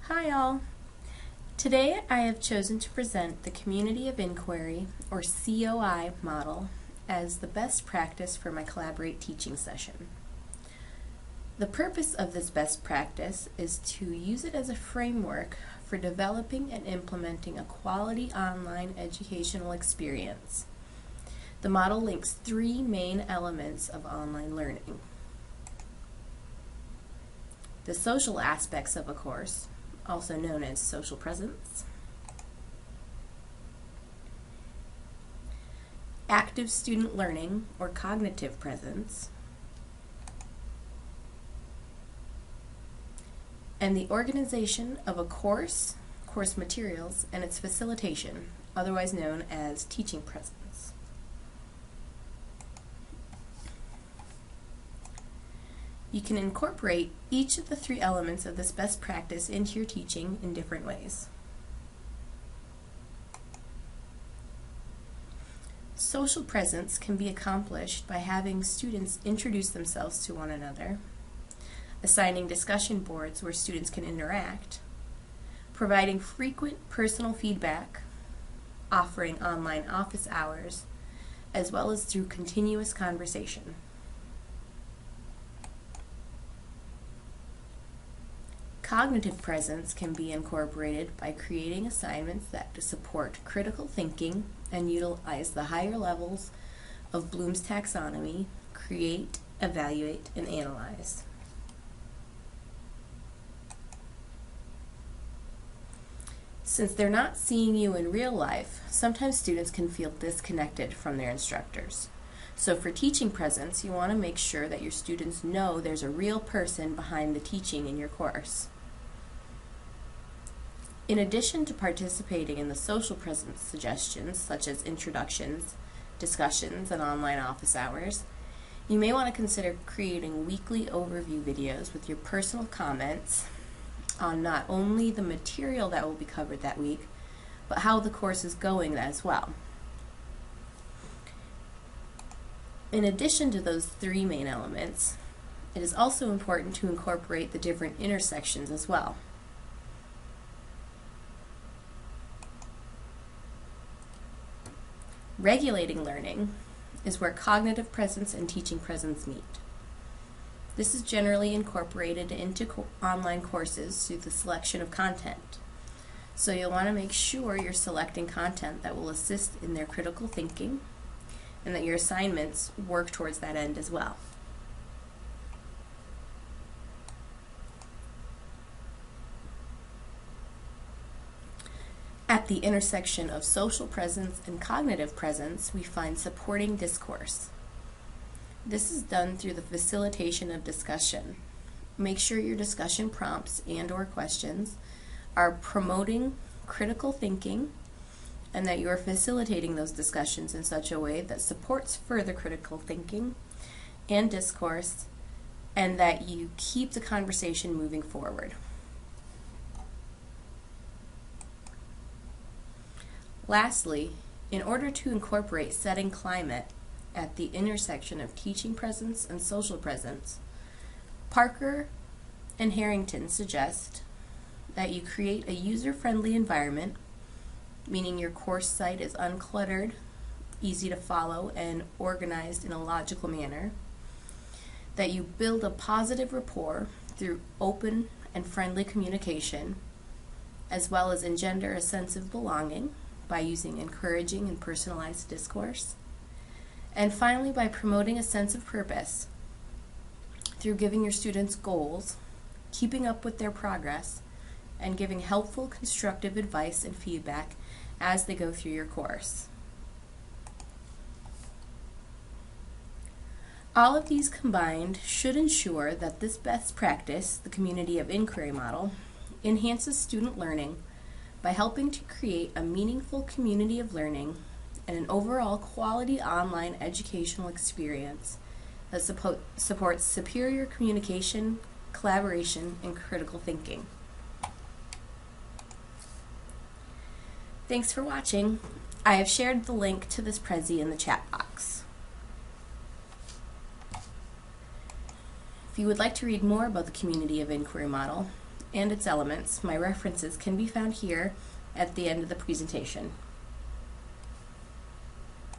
Hi all! Today I have chosen to present the Community of Inquiry, or CoI, model as the best practice for my Collaborate teaching session. The purpose of this best practice is to use it as a framework for developing and implementing a quality online educational experience. The model links three main elements of online learning: the social aspects of a course, also known as social presence, active student learning, or cognitive presence, and the organization of a course materials, and its facilitation, otherwise known as teaching presence. You can incorporate each of the three elements of this best practice into your teaching in different ways. Social presence can be accomplished by having students introduce themselves to one another, assigning discussion boards where students can interact, providing frequent personal feedback, offering online office hours, as well as through continuous conversation. Cognitive presence can be incorporated by creating assignments that support critical thinking and utilize the higher levels of Bloom's taxonomy: create, evaluate, and analyze. Since they're not seeing you in real life, sometimes students can feel disconnected from their instructors. So for teaching presence, you want to make sure that your students know there's a real person behind the teaching in your course. In addition to participating in the social presence suggestions, such as introductions, discussions, and online office hours, you may want to consider creating weekly overview videos with your personal comments on not only the material that will be covered that week, but how the course is going as well. In addition to those three main elements, it is also important to incorporate the different intersections as well. Regulating learning is where cognitive presence and teaching presence meet. This is generally incorporated into online courses through the selection of content. So you'll want to make sure you're selecting content that will assist in their critical thinking, and that your assignments work towards that end as well. At the intersection of social presence and cognitive presence, we find supporting discourse. This is done through the facilitation of discussion. Make sure your discussion prompts and/or questions are promoting critical thinking, and that you are facilitating those discussions in such a way that supports further critical thinking and discourse, and that you keep the conversation moving forward. Lastly, in order to incorporate setting climate at the intersection of teaching presence and social presence, Parker and Harrington suggest that you create a user-friendly environment, meaning your course site is uncluttered, easy to follow, and organized in a logical manner, that you build a positive rapport through open and friendly communication, as well as engender a sense of belonging by using encouraging and personalized discourse, and finally by promoting a sense of purpose through giving your students goals, keeping up with their progress, and giving helpful, constructive advice and feedback as they go through your course. All of these combined should ensure that this best practice, the Community of Inquiry model, enhances student learning by helping to create a meaningful community of learning and an overall quality online educational experience that supports superior communication, collaboration, and critical thinking. Thanks for watching. I have shared the link to this Prezi in the chat box. If you would like to read more about the Community of Inquiry model, and its elements. My references can be found here at the end of the presentation.